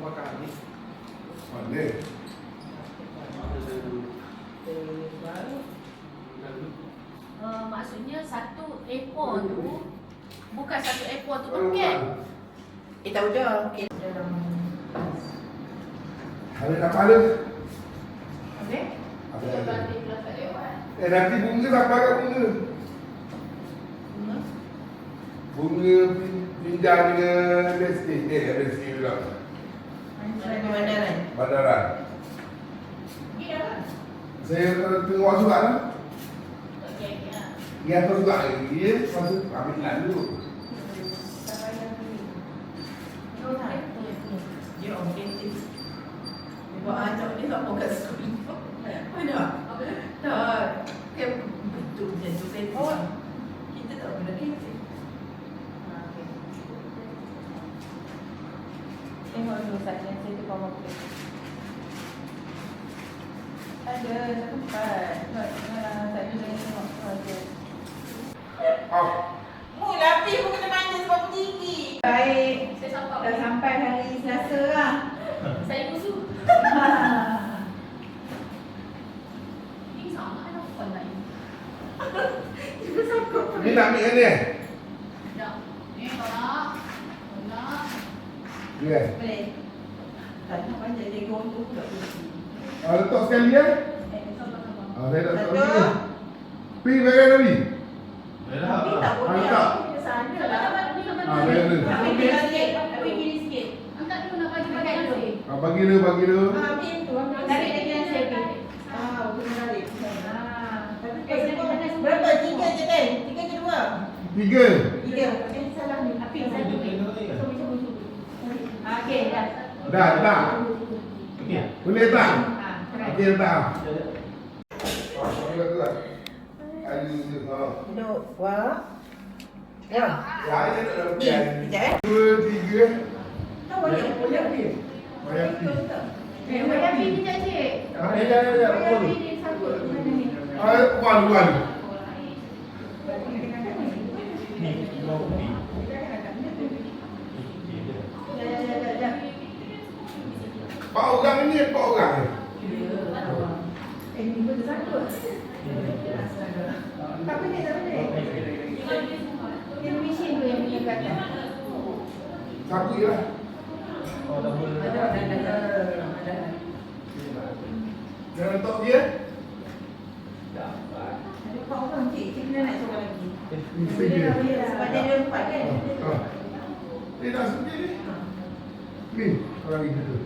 Mana? Maksudnya satu ekor tu bukan satu ekor tu paket. Tak udah. Okey. Ada apa ada? Okey. Ada. Nanti bunga apa kat bunga? Bunga pindah dengan landscape. Landscape juga. Bandaran. Saya tengok surat lah. Dia atas juga dia masuk ambil lalu. Dia objektif. Buat anak ni tak mau kat sekolah. Mana? Tak. Kan betul je tu saya. Kita tak boleh kerja. Tengok dulu saya tu bawa boleh. Ada tempat. Tak boleh tengok saja. Mula api pun kena manja sebab tinggi. Baik. Saya Dah sampai hari Selasa lah. Saya usul. Ini sama ada apa lain? Juga sanggup. Ni nak ambil ni? Tak. Ni tolak. Tolak. Ya. Boleh. Tak nak manja dia gondok tak boleh. Letak sekali ya? Saya tak tahu ni. Pi bayar tadi. Tapi tak boleh. Tak. Kita sana lah. Bayar dulu. Tapi kiri sikit. Tapi kiri sikit. Angkat dulu nak bagi pakai dulu. Bagi dulu, bagi dulu. Ambil tu. Tarik lagi yang saya ambil. Boleh tarik. Berapa? 3 je kan? 3 ke 2? 3. 3. Salah ni. Api satu. Okey, dah. Dah. Boleh tak? Okey tak? Duduk. Wah. Ya. Saya tak ada Ni, sekejap 2, 3. Tak boleh. Bayar pi. Bayar pi ni cik. Ya. Bayar pi ni sangkut mana ni? Wan. Pak orang ni, pak orang ni. Ini pun tersangkut. Tak boleh. Yang mesin tu yang punya kata. Sapu je lah. Ada. Jangan letak dia. Ada 4 orang cik kena nak seorang lagi. Mesti dia. Sebab dia ada 4 kan? Dia dah sendiri ni. Ni, orang ini tu.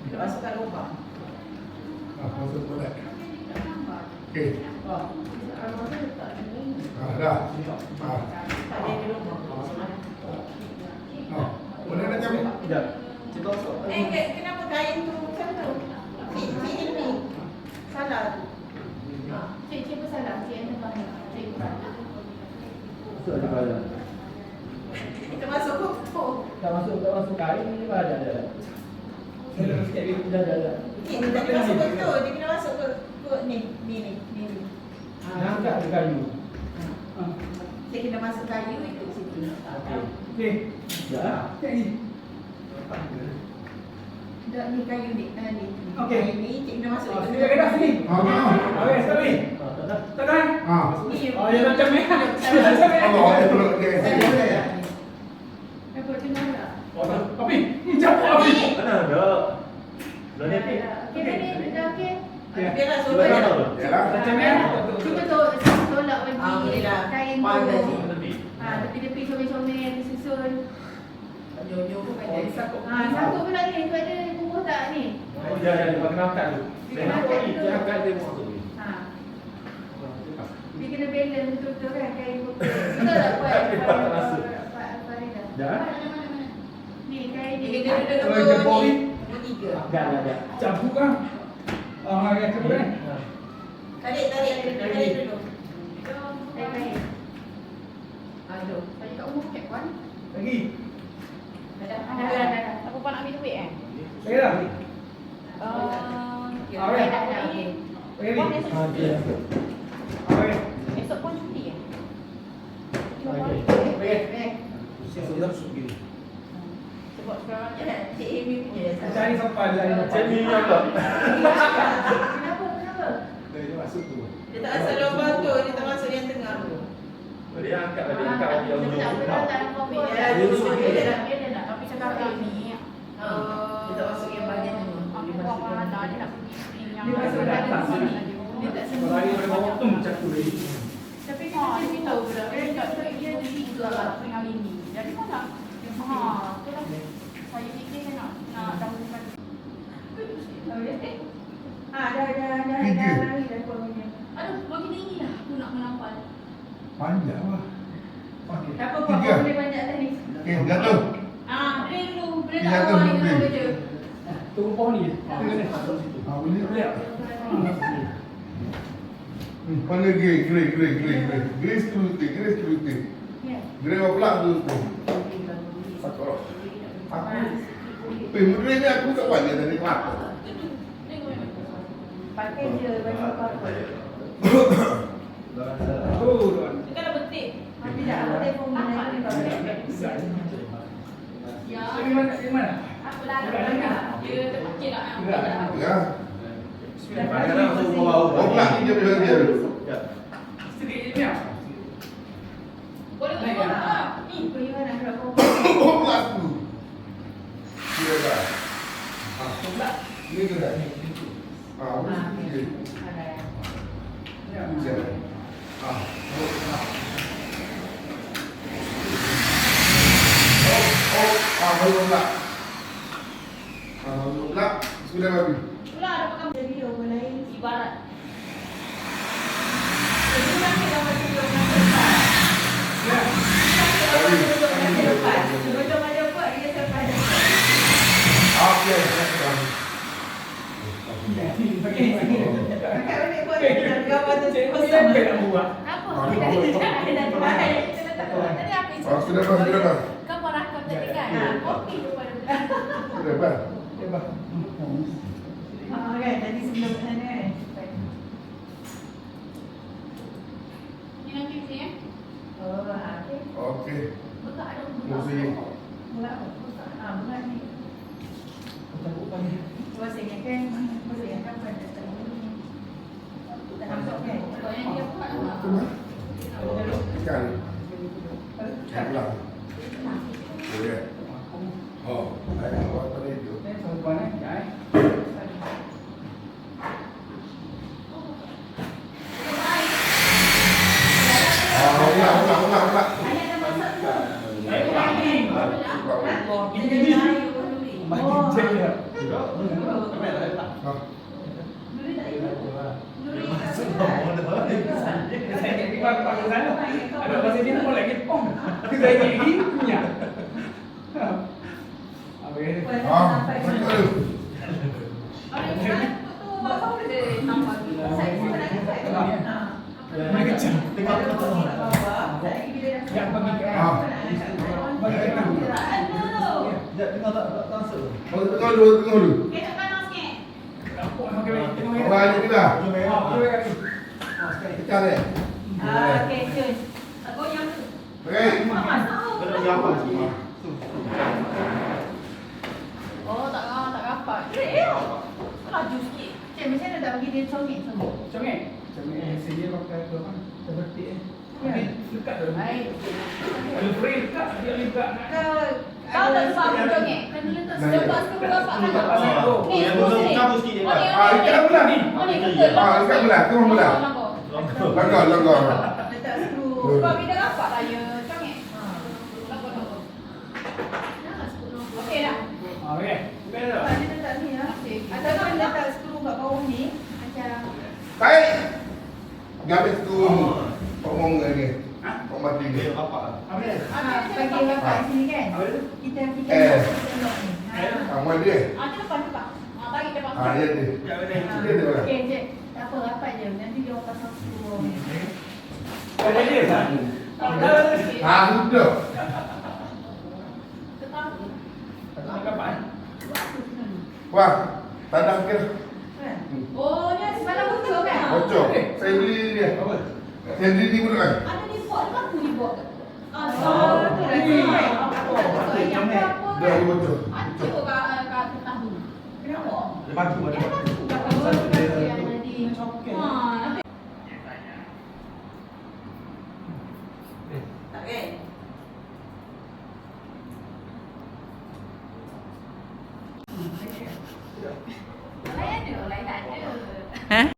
Kita masukkan lubang. Masuk toilet. Okey. Dah. Tak ada lubang. Boleh nak cabut? Kenapa kain tu macam tu? Cik ni salah tu. Cik bersalah. Cik yang tebal ni. Cik bersalah. Kita masuk pokok. Tak masuk kain ni ada. Dah. Dia tak kena masuk betul. Dia kena masuk ke ni. Angkat ke kayu. Dia kena masuk kayu itu situ. Okey. Dah. Ni. Dah ni kayu ni. Okey. Kayu ni cik kena masuk. Sini dah sini. Okey, sekali. Tekan. Ni. Oh, ya macam ni. Allah, peluk dia. Apa tengok tak? Api. Ni capuk api. Mana ada? Dah ni api. Okey dah ni. Dah okey. Biarlah suruh dia. Yalah. Macam ni. Cuba tolak bagi kain tu. Tepi-tepi comel-comel disusun. Nyonya pun ada sakut. Sangkut pula ni. Tu ada bubuh tak ni? Oh, jangan pakai angkat tu. Saya nampak ni, jangan angkat dia masuk ni. Dia kena balance betul-betul kan kain betul. Betul tak Puan? Farida. Dah? Ni kain ni. Dia kena Kalau nombor jempol ni. ni. 3. Dah. Capuk kan? Yang kemudian. Tarik dulu. Kain. Aduh. Tadi kat rumah pakai Puan. Lagi. Ada. Apa Puan nak ambil duit kan? Lagi dah. Dah. Lagi. Okey. Esok pun cuti kan? Okey. Siap dah masuk gini. buat sekarang. Cik Amy punya. Cari sopan lah. Cik Min yang tak. Kenapa? Dia masuk tu. Dia tak masuk lubang tu, dia tak masuk yang tengah tu. Dia angkat lah, dia angkat yang Tak dalam komen. Dia Dia nak tapi cakap ni. Dia tak masuk yang bahagian tu. Aku buat mana dia nak pergi yang Dia masuk dalam sini. Dia tak Kalau lari dari bawah tu macam tu lagi. tapi kita tahu dah dia tiga lah tengah ini. Jadi mana? Tu lah. Saya fikir nak dahulukan. Tiga. Aduh, makin tinggi dah aku nak menampak. Panjang lah. Okey. Tak apa, Tiga. boleh banyak tadi. Okey, jatuh. Boleh dulu. Boleh Tiga tak tu awal ni boleh. dulu kerja. Tunggu pohon ni. Boleh. Boleh. Mana grey. Grey security. Ya. Grey apa pula tu? Aku. Menteri ni aku tak banyak tadi kelapa. Pakai je baju apa-apa. Oh, tuan. Kita dah betik. Tapi dah aku telefon mana ni kau Ya. Di mana? Apa dah ada. Dia terpakit tak nak. Ya. Kadang-kadang aku bawa Oh, pula ni dia bilang dia. Sedikit je ni. Boleh Naik tengok kan? tak? Ni pergi mana nak kau. Oh, pula tu. Dia dah. Ni tu dah. Okey. Jangan. Baru pula. Sudah habis. Pula ada pakai video lain ibarat. Jadi nanti dah macam tu nak lepas. Ya. Sebelum ada buat dia sampai ada. Okey. Kakak balik buat dia gambar tu Kau kosong. sampai nak buat. Apa? Tadi apa? Sudah pas. Kau pernah kau tadi kan? Okey tu pada. Sudah pas. Hebat. Kan tadi sebelum sana kan. Ni nanti sini eh. Okey. Okey. Buka ada Musik. Bukan ni. Masa yang kan pada tahun ni. Tak nampak kan? Kalau yang dia buat Sekali. Pulang. Boleh. Oh, saya buat tadi tu. Sopan eh. Ulang. Ayah dah masak tu. Makin je. Saya nak pergi pagi sana. Ada pasal dia pun lagi pom. Saya lagi punya. Apa ni? Mana kecil? Yang bagi ke bagi ke Tengok dulu. Kita panas sikit. Nampak makan tengok. Orang ni kita. Okey. Pecah dia. Okey, cun. Tak goyang tu. Okey. Masak tu. Kena jawab sikit. Oh, tak rapat. Laju sikit. Cik, macam mana tak bagi dia congek semua? Congek. Congek sini pakai tu kan. Seperti Tapi dekat tu. Baik. Kalau free dekat dia dekat nak. Kau tak sebab aku congek. Kan dia letak selepas ke berapa kan? Oh, yang belum cabut sikit dia, Pak. Ikat belah ni. Oh, ni betul. Ikat belah. Tengok belah. Langgar. Letak skru. Sebab bila rapat lah ya congek. Langgar. Okey dah. Okey. Okey dah. Dia letak ni ya. Ataupun letak skru kat bawah ni. Macam Baik. Habis tu. Ngomong ni. Kau mati ni. Apa? Bagi rapat sini kan. Kita fikir tengok ni. Amal dia. tu depan. Bagi depan. Dia dia. Dia dia. Okey, Cik. Tak apa, rapat je. Nanti dia orang pasang skru. Ada dia tak? Sudah. Ketahu. Tak kapan? Wah, tak ada kira. Oh, ni semalam bocor kan? Bocor. Saya beli dia. Yang di pun kan. Ada di pot ke aku di pot? Oh, tu lah. Yang apa? Ya, betul. Hancur kat tahu. Kenapa? Dia batu ada. Satu dia yang jadi. Coket. Ha, Tak kan? lain ada, lain tak ada.